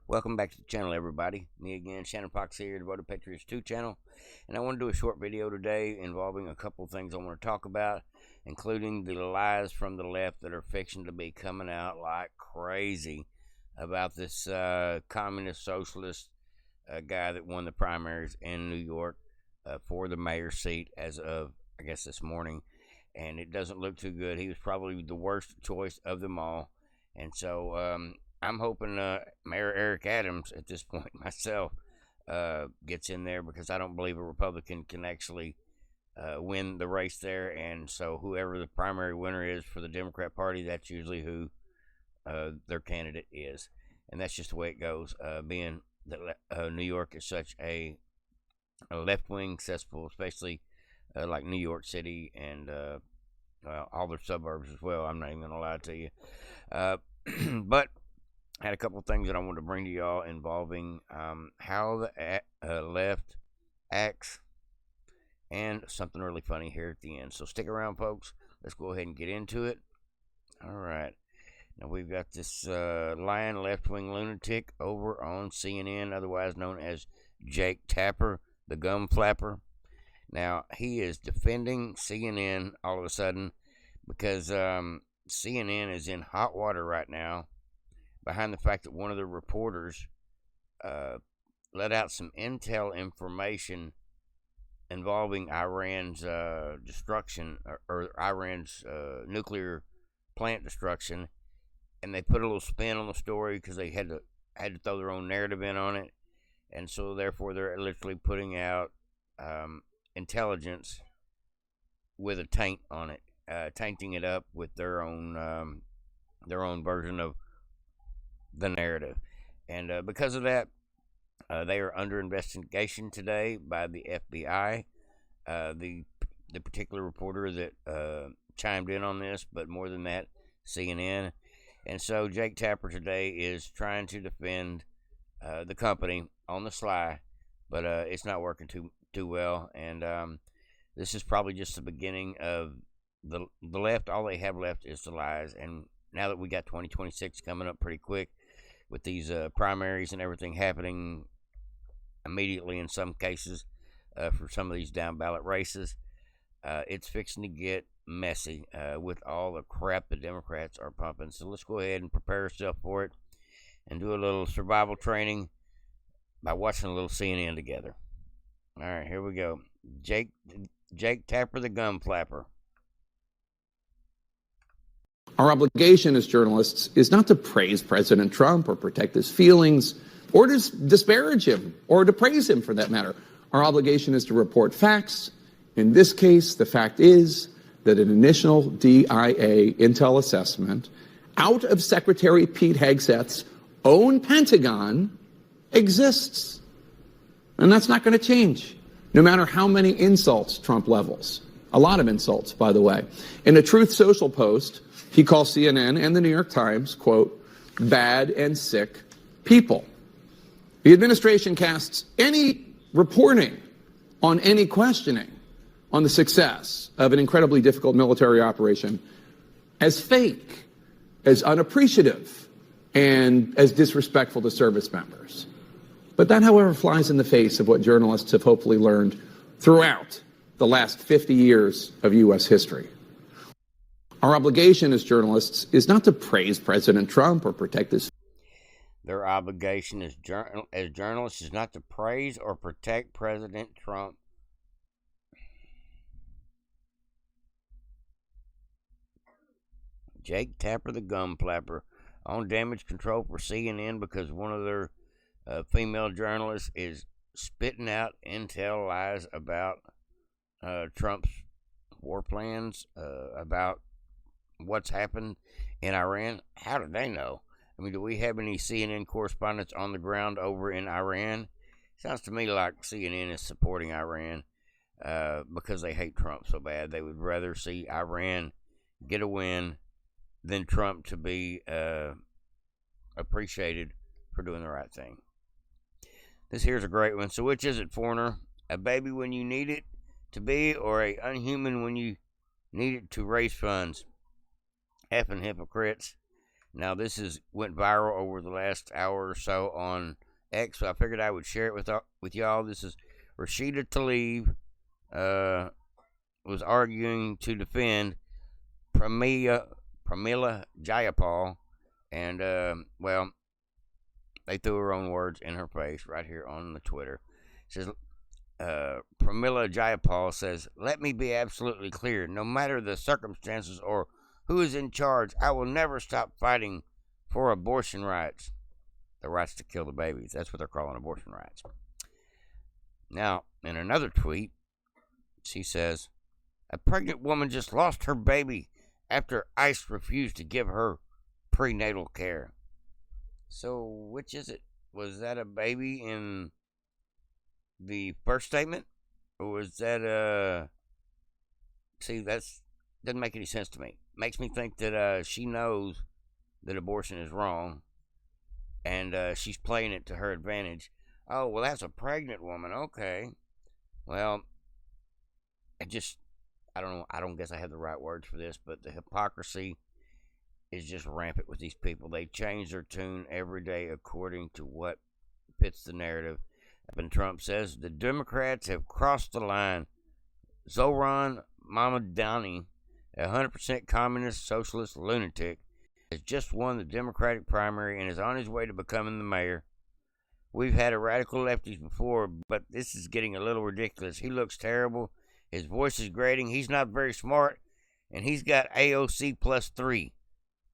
Welcome back to the channel, everybody. Me again, Shannon Fox here, Devoted Patriots 2 channel. And I want to do a short video today involving a couple of things I want to talk about, including the lies from the left that are fixing to be coming out like crazy about this communist socialist guy that won the primaries in New York for the mayor's seat as of, I guess, this morning. And it doesn't look too good. He was probably the worst choice of them all. And so I'm hoping Mayor Eric Adams, at this point myself, gets in there, because I don't believe a Republican can actually win the race there. And so whoever the primary winner is for the Democrat Party, that's usually who their candidate is. And that's just the way it goes, being that New York is such a left-wing cesspool, especially like New York City and all their suburbs as well. I'm not even going to lie to you. But I had a couple things that I wanted to bring to y'all involving how the left acts, and something really funny here at the end. So stick around, folks. Let's go ahead and get into it. All right. Now we've got this lying left-wing lunatic over on CNN, otherwise known as Jake Tapper, the gum flapper. Now, he is defending CNN all of a sudden because CNN is in hot water right now behind the fact that one of the reporters let out some intel information involving Iran's destruction, or Iran's nuclear plant destruction, and they put a little spin on the story because they had to throw their own narrative in on it, and so therefore they're literally putting out intelligence with a taint on it, tainting it up with their own version of the narrative. And because of that, they are under investigation today by the FBI. The particular reporter that chimed in on this, but more than that, CNN. And so Jake Tapper today is trying to defend the company on the sly, but it's not working too well. And this is probably just the beginning of the left. All they have left is the lies. And now that we got 2026 coming up pretty quick, with these primaries and everything happening immediately in some cases for some of these down ballot races, it's fixing to get messy with all the crap the Democrats are pumping. So let's go ahead and prepare ourselves for it and do a little survival training by watching a little CNN together. All right, here we go. Jake Tapper, the gum flapper. Our obligation as journalists is not to praise President Trump or protect his feelings or to disparage him or to praise him, for that matter. Our obligation is to report facts. In this case, the fact is that an initial DIA intel assessment out of Secretary Pete Hegseth's own Pentagon exists. And that's not going to change, no matter how many insults Trump levels. A lot of insults, by the way. In a Truth Social post, he calls CNN and the New York Times, quote, bad and sick people. The administration casts any reporting on any questioning on the success of an incredibly difficult military operation as fake, as unappreciative, and as disrespectful to service members. But that, however, flies in the face of what journalists have hopefully learned throughout the last 50 years of U.S. history. Our obligation as journalists is not to praise President Trump or protect his... Their obligation as journalists is not to praise or protect President Trump. Jake Tapper, the gum flapper, on damage control for CNN because one of their female journalists is spitting out intel lies about Trump's war plans, about what's happened in Iran. How do they know? I mean, do we have any CNN correspondents on the ground over in Iran? Sounds to me like CNN is supporting Iran because they hate Trump so bad. They would rather see Iran get a win than Trump to be appreciated for doing the right thing. This here's a great one. So which is it, foreigner? A baby when you need it to be, or a unhuman when you need it to raise funds? Effing hypocrites. Now, went viral over the last hour or so on X, so I figured I would share it with y'all. This is Rashida Tlaib was arguing to defend Pramila Jayapal, and well, they threw her own words in her face right here on the Twitter. It says, Pramila Jayapal says, "Let me be absolutely clear. No matter the circumstances or who is in charge, I will never stop fighting for abortion rights." The rights to kill the babies. That's what they're calling abortion rights. Now, in another tweet, she says, "A pregnant woman just lost her baby after ICE refused to give her prenatal care." So, which is it? Was that a baby in the first statement? Or was that see, that's doesn't make any sense to me. Makes me think that she knows that abortion is wrong, and she's playing it to her advantage. Oh, well, that's a pregnant woman. Okay. Well, I don't know. I don't guess I have the right words for this, but the hypocrisy is just rampant with these people. They change their tune every day according to what fits the narrative. And Trump says the Democrats have crossed the line. Zohran Mamdani, a 100% communist socialist lunatic, has just won the Democratic primary and is on his way to becoming the mayor. We've had a radical lefties before, but this is getting a little ridiculous. He looks terrible. His voice is grating. He's not very smart, and he's got AOC plus 3.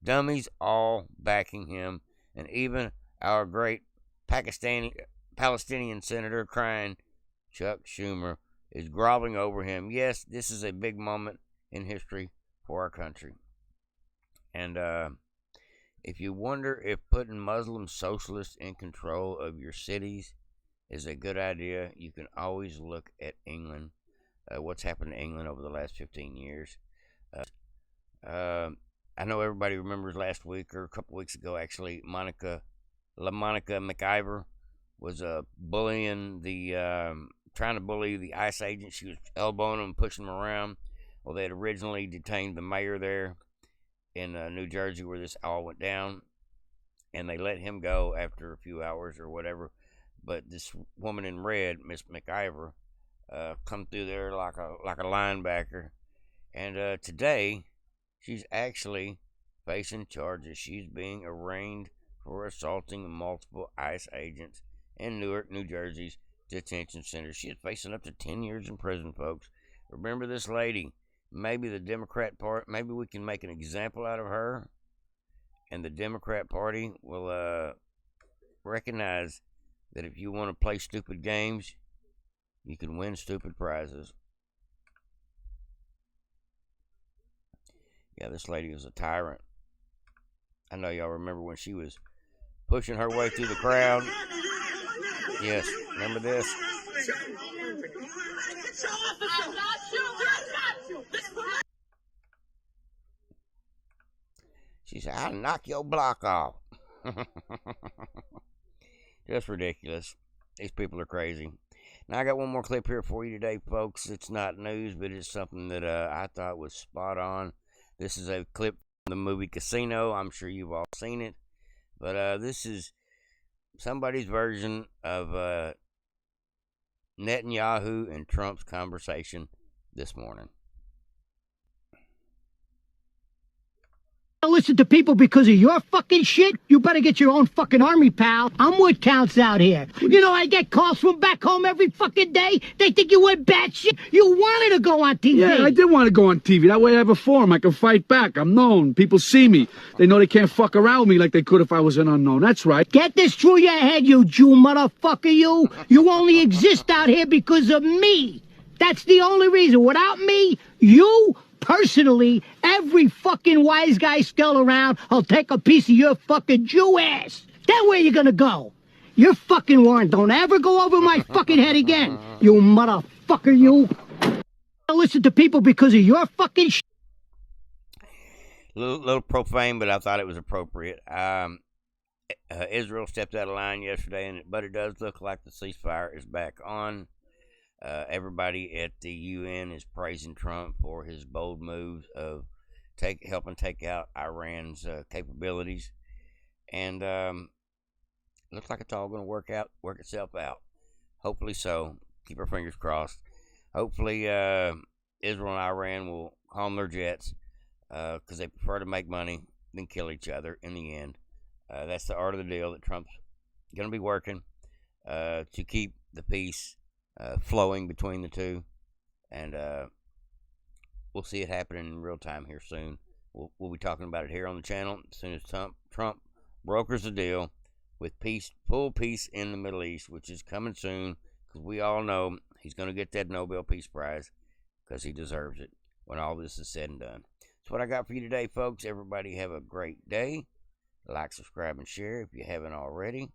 Dummies all backing him, and even our great Palestinian senator crying, Chuck Schumer, is groveling over him. Yes, this is a big moment in history for our country. And if you wonder if putting Muslim socialists in control of your cities is a good idea, you can always look at England. What's happened to England over the last 15 years. I know everybody remembers last week, or a couple weeks ago actually, Monica Mciver was trying to bully the ICE agent. She was elbowing him, pushing him around. Well, they had originally detained the mayor there in New Jersey where this all went down, and they let him go after a few hours or whatever. But this woman in red, Miss Mciver, come through there like a linebacker, and today she's actually facing charges. She's being arraigned for assaulting multiple ICE agents in Newark, New Jersey's detention center. She is facing up to 10 years in prison, folks. Remember this lady. Maybe the Democrat Party, maybe we can make an example out of her, and the Democrat Party will recognize that if you want to play stupid games, you can win stupid prizes. Yeah, this lady was a tyrant. I know y'all remember when she was pushing her way through the crowd. Yes, remember this? She said, "I'll knock your block off." Just ridiculous. These people are crazy. Now, I got one more clip here for you today, folks. It's not news, but it's something that I thought was spot on. This is a clip from the movie Casino. I'm sure you've all seen it. But this is somebody's version of Netanyahu and Trump's conversation this morning. Listen to people because of your fucking shit? You better get your own fucking army, pal. I'm what counts out here. You know, I get calls from back home every fucking day. They think you went batshit. You wanted to go on TV. Yeah, I did want to go on TV. That way I have a forum. I can fight back. I'm known. People see me. They know they can't fuck around with me like they could if I was an unknown. That's right. Get this through your head, you Jew motherfucker, you. You only exist out here because of me. That's the only reason. Without me, you... personally, every fucking wise guy still around will take a piece of your fucking Jew ass. Then where you gonna go? Your fucking warrant don't ever go over my fucking head again, you motherfucker, you. Listen to people because of your fucking shit. Little profane, but I thought it was appropriate. Israel stepped out of line yesterday, but it does look like the ceasefire is back on. Everybody at the UN is praising Trump for his bold moves of helping take out Iran's capabilities, and looks like it's all going to work itself out. Hopefully so. Keep our fingers crossed. Hopefully Israel and Iran will calm their jets, because they prefer to make money than kill each other in the end. That's the art of the deal that Trump's going to be working to keep the peace flowing between the two, and we'll see it happening in real time here soon. We'll be talking about it here on the channel as soon as Trump brokers a deal with full peace in the Middle East, which is coming soon, because we all know he's going to get that Nobel Peace Prize, because he deserves it when all this is said and done. That's what I got for you today, folks. Everybody have a great day. Like, subscribe, and share if you haven't already.